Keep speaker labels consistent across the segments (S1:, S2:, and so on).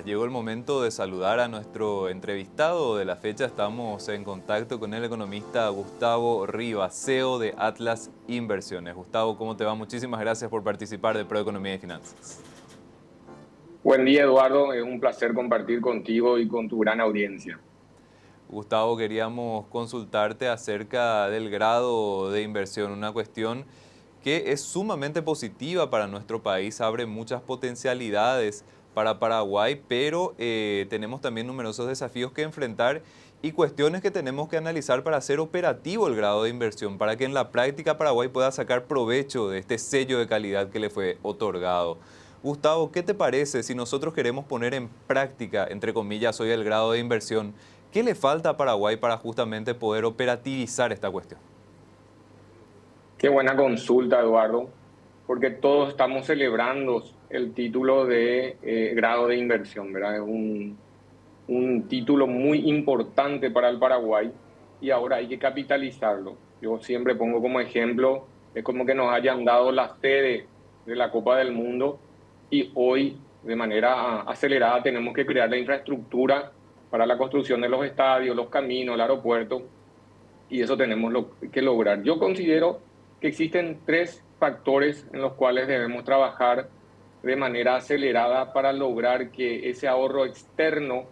S1: Llegó el momento de saludar a nuestro entrevistado de la fecha. Estamos en contacto con el economista Gustavo Rivas, CEO de Atlas Inversiones. Gustavo, ¿cómo te va? Muchísimas gracias por participar de Proeconomía y Finanzas.
S2: Buen día, Eduardo. Es un placer compartir contigo y con tu gran audiencia.
S1: Gustavo, queríamos consultarte acerca del grado de inversión, una cuestión que es sumamente positiva para nuestro país, abre muchas potencialidades para Paraguay, pero tenemos también numerosos desafíos que enfrentar y cuestiones que tenemos que analizar para hacer operativo el grado de inversión, para que en la práctica Paraguay pueda sacar provecho de este sello de calidad que le fue otorgado. Gustavo, ¿qué te parece si nosotros queremos poner en práctica, entre comillas, hoy el grado de inversión? ¿Qué le falta a Paraguay para justamente poder operativizar esta cuestión?
S2: Qué buena consulta, Eduardo, porque todos estamos celebrando el título de grado de inversión, ¿verdad? Es un título muy importante para el Paraguay y ahora hay que capitalizarlo. Yo siempre pongo como ejemplo, es como que nos hayan dado la sede de la Copa del Mundo y hoy de manera acelerada tenemos que crear la infraestructura para la construcción de los estadios, los caminos, el aeropuerto y eso tenemos que lograr. Yo considero que existen tres factores en los cuales debemos trabajar de manera acelerada para lograr que ese ahorro externo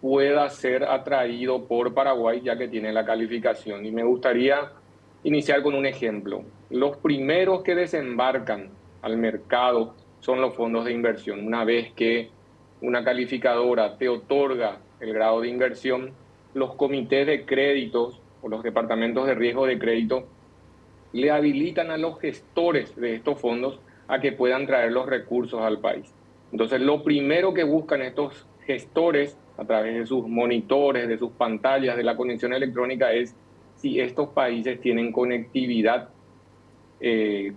S2: pueda ser atraído por Paraguay, ya que tiene la calificación. Y me gustaría iniciar con un ejemplo. Los primeros que desembarcan al mercado son los fondos de inversión. Una vez que una calificadora te otorga el grado de inversión, los comités de créditos o los departamentos de riesgo de crédito le habilitan a los gestores de estos fondos a que puedan traer los recursos al país. Entonces, lo primero que buscan estos gestores a través de sus monitores, de sus pantallas, de la conexión electrónica es si estos países tienen conectividad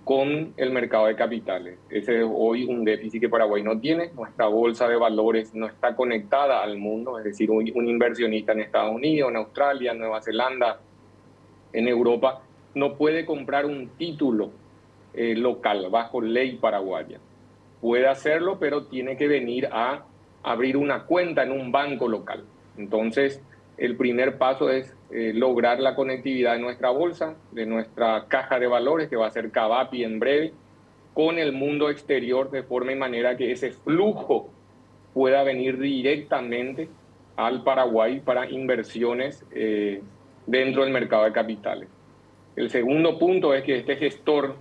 S2: con el mercado de capitales. Ese es hoy un déficit que Paraguay no tiene. Nuestra bolsa de valores no está conectada al mundo, es decir, un inversionista en Estados Unidos, en Australia, en Nueva Zelanda, en Europa, no puede comprar un título local bajo ley paraguaya. Puede hacerlo, pero tiene que venir a abrir una cuenta en un banco local. Entonces, el primer paso es lograr la conectividad de nuestra bolsa, de nuestra caja de valores, que va a ser Cavapi en breve, con el mundo exterior, de forma y manera que ese flujo pueda venir directamente al Paraguay para inversiones dentro del mercado de capitales. El segundo punto es que este gestor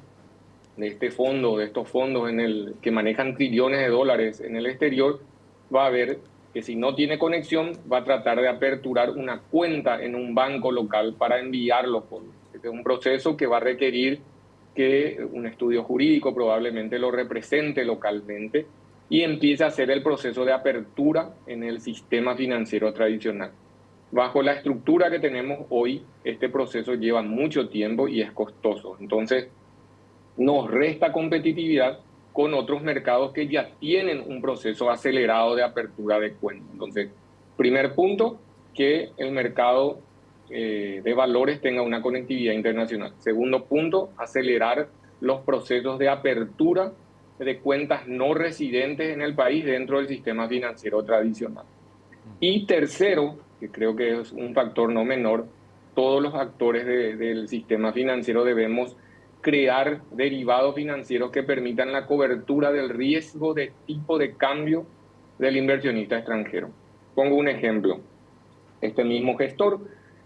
S2: de este fondo, de estos fondos que manejan trillones de dólares en el exterior, va a ver que si no tiene conexión, va a tratar de aperturar una cuenta en un banco local para enviar los fondos. Este es un proceso que va a requerir que un estudio jurídico probablemente lo represente localmente y empiece a hacer el proceso de apertura en el sistema financiero tradicional. Bajo la estructura que tenemos hoy, este proceso lleva mucho tiempo y es costoso. Entonces, nos resta competitividad con otros mercados que ya tienen un proceso acelerado de apertura de cuenta. Entonces, primer punto, que el mercado de valores tenga una conectividad internacional. Segundo punto, acelerar los procesos de apertura de cuentas no residentes en el país dentro del sistema financiero tradicional. Y tercero, que creo que es un factor no menor, todos los actores del sistema financiero debemos crear derivados financieros que permitan la cobertura del riesgo de tipo de cambio del inversionista extranjero. Pongo un ejemplo. Este mismo gestor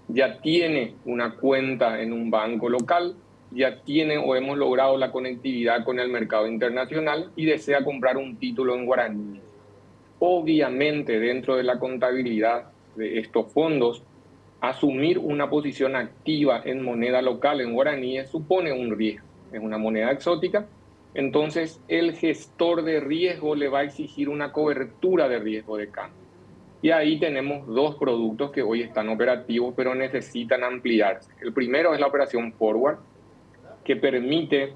S2: ya tiene una cuenta en un banco local, ya tiene o hemos logrado la conectividad con el mercado internacional y desea comprar un título en guaraníes. Obviamente, dentro de la contabilidad de estos fondos, asumir una posición activa en moneda local, en guaraníes, supone un riesgo. Es una moneda exótica. Entonces, el gestor de riesgo le va a exigir una cobertura de riesgo de cambio. Y ahí tenemos dos productos que hoy están operativos, pero necesitan ampliarse. El primero es la operación forward, que permite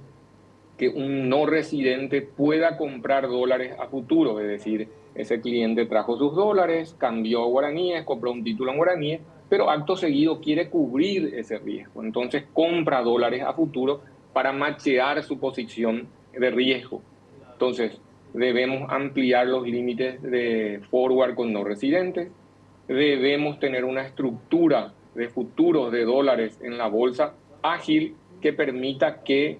S2: que un no residente pueda comprar dólares a futuro, es decir, ese cliente trajo sus dólares, cambió a guaraníes, compró un título en guaraníes, pero acto seguido quiere cubrir ese riesgo. Entonces compra dólares a futuro para machear su posición de riesgo. Entonces, debemos ampliar los límites de forward con no residentes, debemos tener una estructura de futuros de dólares en la bolsa ágil que permita que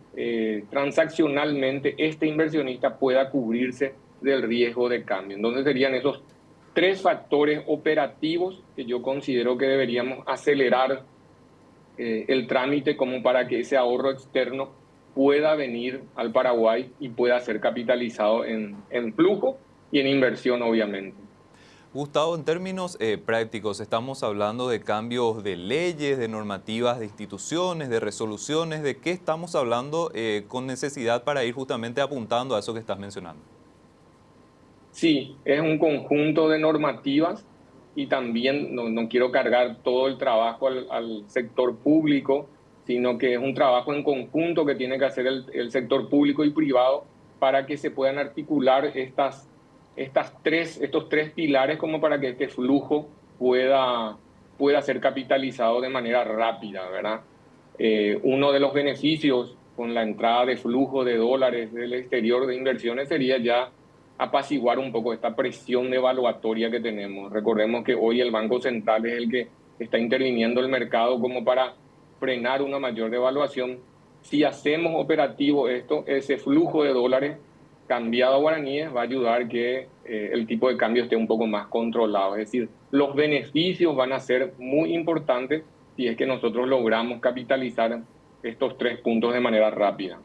S2: transaccionalmente este inversionista pueda cubrirse del riesgo de cambio. Entonces serían esos tres factores operativos que yo considero que deberíamos acelerar el trámite como para que ese ahorro externo pueda venir al Paraguay y pueda ser capitalizado en flujo y en inversión, obviamente.
S1: Gustavo, en términos prácticos, estamos hablando de cambios de leyes, de normativas, de instituciones, de resoluciones. ¿De qué estamos hablando con necesidad para ir justamente apuntando a eso que estás mencionando?
S2: Sí, es un conjunto de normativas y también no quiero cargar todo el trabajo al sector público, sino que es un trabajo en conjunto que tiene que hacer el sector público y privado para que se puedan articular estos tres pilares como para que este flujo pueda ser capitalizado de manera rápida, ¿verdad? Uno de los beneficios con la entrada de flujo de dólares del exterior de inversiones sería ya apaciguar un poco esta presión devaluatoria que tenemos. Recordemos que hoy el Banco Central es el que está interviniendo el mercado como para frenar una mayor devaluación. Si hacemos operativo esto, ese flujo de dólares cambiado a guaraníes va a ayudar que el tipo de cambio esté un poco más controlado. Es decir, los beneficios van a ser muy importantes si es que nosotros logramos capitalizar estos tres puntos de manera rápida.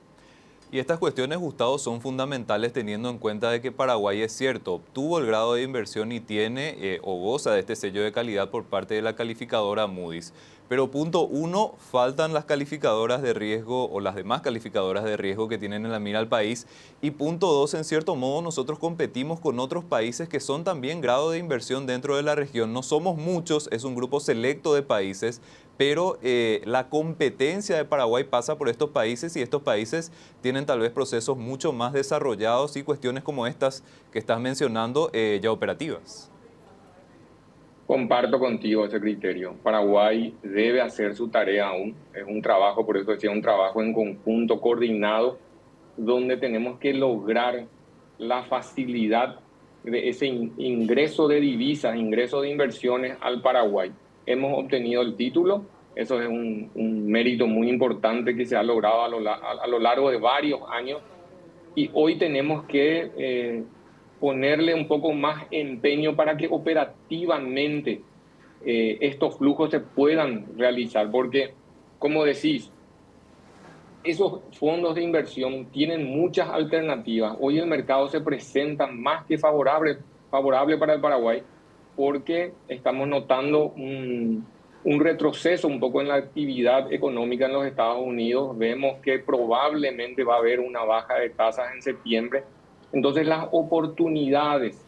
S1: Y estas cuestiones, Gustavo, son fundamentales teniendo en cuenta de que Paraguay es cierto, obtuvo el grado de inversión y tiene o goza de este sello de calidad por parte de la calificadora Moody's. Pero punto uno, faltan las calificadoras de riesgo o las demás calificadoras de riesgo que tienen en la mira al país. Y punto dos, en cierto modo, nosotros competimos con otros países que son también grado de inversión dentro de la región. No somos muchos, es un grupo selecto de países, pero la competencia de Paraguay pasa por estos países y estos países tienen tal vez procesos mucho más desarrollados y cuestiones como estas que estás mencionando ya operativas.
S2: Comparto contigo ese criterio. Paraguay debe hacer su tarea aún. Es un trabajo, por eso decía, un trabajo en conjunto, coordinado, donde tenemos que lograr la facilidad de ese ingreso de divisas, ingreso de inversiones al Paraguay. Hemos obtenido el título, eso es un mérito muy importante que se ha logrado a lo largo de varios años y hoy tenemos que ponerle un poco más empeño para que operativamente estos flujos se puedan realizar, porque como decís, esos fondos de inversión tienen muchas alternativas. Hoy el mercado se presenta más que favorable para el Paraguay porque estamos notando un retroceso un poco en la actividad económica en los Estados Unidos. Vemos que probablemente va a haber una baja de tasas en septiembre. Entonces las oportunidades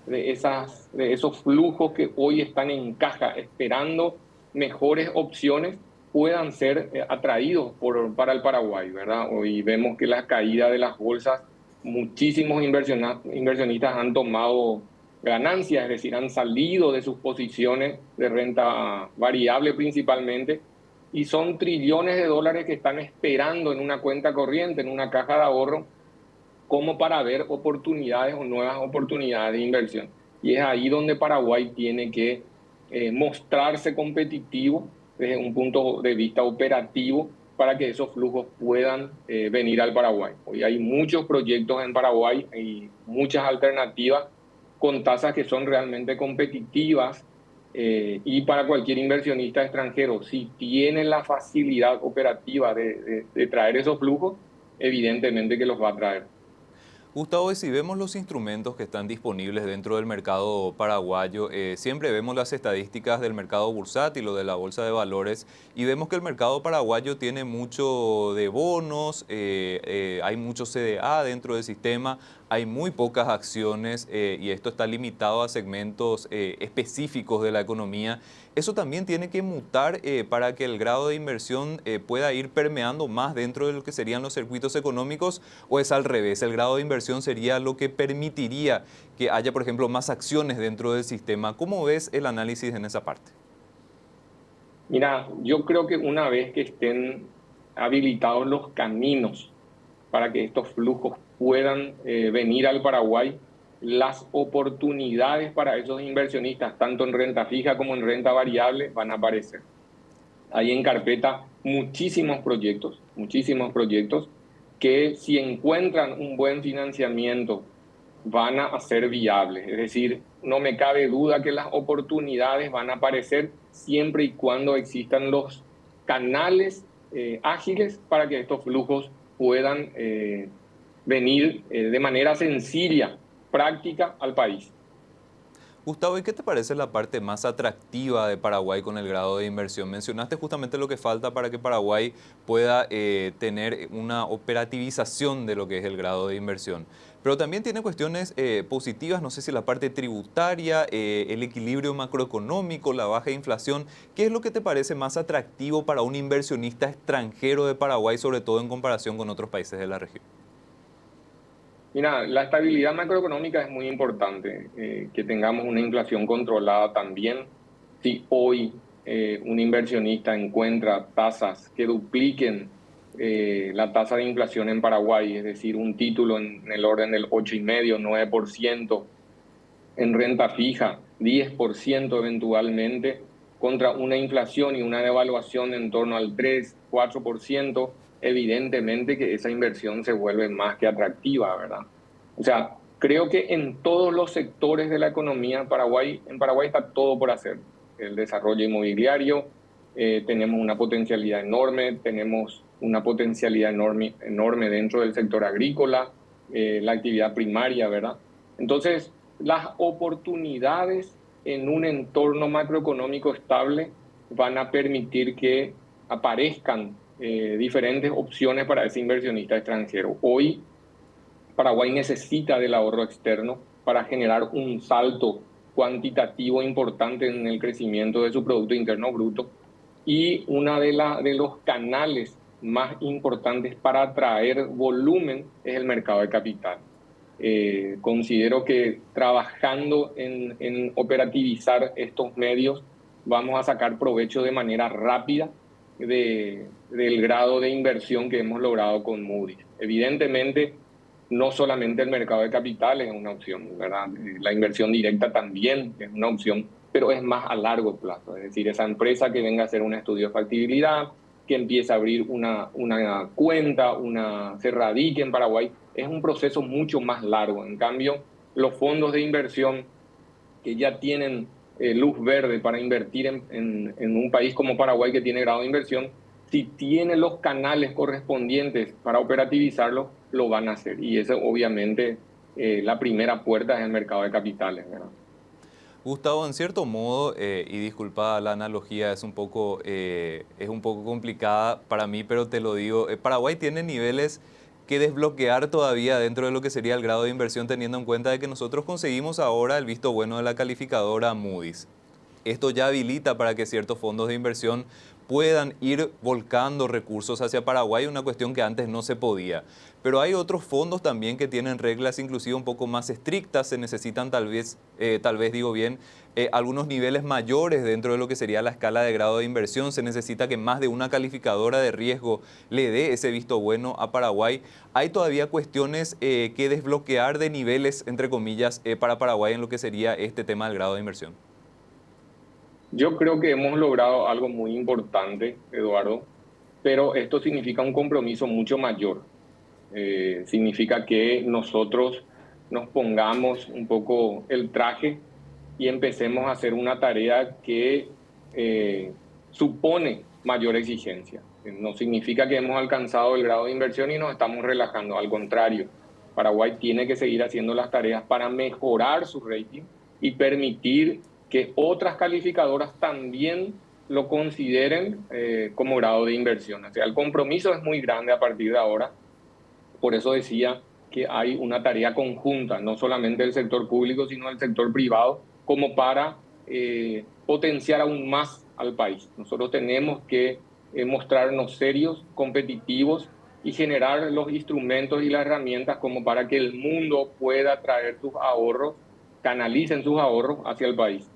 S2: de esos flujos que hoy están en caja esperando mejores opciones puedan ser atraídos para el Paraguay, ¿verdad? Hoy vemos que la caída de las bolsas, muchísimos inversionistas han tomado ganancias, es decir, han salido de sus posiciones de renta variable principalmente, y son trillones de dólares que están esperando en una cuenta corriente, en una caja de ahorro, como para ver oportunidades o nuevas oportunidades de inversión. Y es ahí donde Paraguay tiene que mostrarse competitivo desde un punto de vista operativo para que esos flujos puedan venir al Paraguay. Hoy hay muchos proyectos en Paraguay, hay muchas alternativas con tasas que son realmente competitivas y para cualquier inversionista extranjero, si tiene la facilidad operativa de traer esos flujos, evidentemente que los va a traer.
S1: Gustavo, y si vemos los instrumentos que están disponibles dentro del mercado paraguayo, siempre vemos las estadísticas del mercado bursátil o de la bolsa de valores y vemos que el mercado paraguayo tiene mucho de bonos, hay mucho CDA dentro del sistema, hay muy pocas acciones y esto está limitado a segmentos específicos de la economía. Eso también tiene que mutar para que el grado de inversión pueda ir permeando más dentro de lo que serían los circuitos económicos, o es al revés, el grado de inversión sería lo que permitiría que haya, por ejemplo, más acciones dentro del sistema. ¿Cómo ves el análisis en esa parte?
S2: Mira, yo creo que una vez que estén habilitados los caminos para que estos flujos puedan venir al Paraguay, las oportunidades para esos inversionistas, tanto en renta fija como en renta variable, van a aparecer. Hay en carpeta muchísimos proyectos que si encuentran un buen financiamiento van a ser viables. Es decir, no me cabe duda que las oportunidades van a aparecer siempre y cuando existan los canales ágiles para que estos flujos puedan venir de manera sencilla, práctica al país.
S1: Gustavo, ¿y qué te parece la parte más atractiva de Paraguay con el grado de inversión? Mencionaste justamente lo que falta para que Paraguay pueda tener una operativización de lo que es el grado de inversión. Pero también tiene cuestiones positivas, no sé si la parte tributaria, el equilibrio macroeconómico, la baja inflación. ¿Qué es lo que te parece más atractivo para un inversionista extranjero de Paraguay, sobre todo en comparación con otros países de la región?
S2: Mira, la estabilidad macroeconómica es muy importante, que tengamos una inflación controlada también. Si hoy un inversionista encuentra tasas que dupliquen la tasa de inflación en Paraguay, es decir, un título en el orden del 8,5, 9%, en renta fija, 10% eventualmente, contra una inflación y una devaluación en torno al 3, 4%, evidentemente que esa inversión se vuelve más que atractiva, ¿verdad? O sea, creo que en todos los sectores de la economía en Paraguay está todo por hacer. El desarrollo inmobiliario, tenemos una potencialidad enorme, tenemos una potencialidad enorme dentro del sector agrícola, la actividad primaria, ¿verdad? Entonces, las oportunidades en un entorno macroeconómico estable van a permitir que aparezcan diferentes opciones para ese inversionista extranjero. Hoy Paraguay necesita del ahorro externo para generar un salto cuantitativo importante en el crecimiento de su Producto Interno Bruto, y una de los canales más importantes para atraer volumen es el mercado de capital. Considero que trabajando en operativizar estos medios vamos a sacar provecho de manera rápida del grado de inversión que hemos logrado con Moody's. Evidentemente, no solamente el mercado de capitales es una opción, ¿verdad? La inversión directa también es una opción, pero es más a largo plazo. Es decir, esa empresa que venga a hacer un estudio de factibilidad, que empiece a abrir una cuenta, se radique en Paraguay, es un proceso mucho más largo. En cambio, los fondos de inversión que ya tienen luz verde para invertir en un país como Paraguay, que tiene grado de inversión, si tiene los canales correspondientes para operativizarlo, lo van a hacer. Y eso obviamente la primera puerta es el mercado de capitales, ¿verdad?
S1: Gustavo, en cierto modo, y disculpa la analogía, es un poco complicada para mí, pero te lo digo, Paraguay tiene niveles que desbloquear todavía dentro de lo que sería el grado de inversión, teniendo en cuenta de que nosotros conseguimos ahora el visto bueno de la calificadora Moody's. Esto ya habilita para que ciertos fondos de inversión puedan ir volcando recursos hacia Paraguay, una cuestión que antes no se podía. Pero hay otros fondos también que tienen reglas inclusive un poco más estrictas, se necesitan tal vez digo bien, algunos niveles mayores dentro de lo que sería la escala de grado de inversión. Se necesita que más de una calificadora de riesgo le dé ese visto bueno a Paraguay. Hay todavía cuestiones que desbloquear de niveles, entre comillas, para Paraguay en lo que sería este tema del grado de inversión.
S2: Yo creo que hemos logrado algo muy importante, Eduardo, pero esto significa un compromiso mucho mayor. Significa que nosotros nos pongamos un poco el traje y empecemos a hacer una tarea que supone mayor exigencia. No significa que hemos alcanzado el grado de inversión y nos estamos relajando, al contrario. Paraguay tiene que seguir haciendo las tareas para mejorar su rating y permitir que otras calificadoras también lo consideren como grado de inversión. O sea, el compromiso es muy grande a partir de ahora. Por eso decía que hay una tarea conjunta, no solamente del sector público, sino del sector privado, como para potenciar aún más al país. Nosotros tenemos que mostrarnos serios, competitivos y generar los instrumentos y las herramientas como para que el mundo pueda traer sus ahorros, canalicen sus ahorros hacia el país.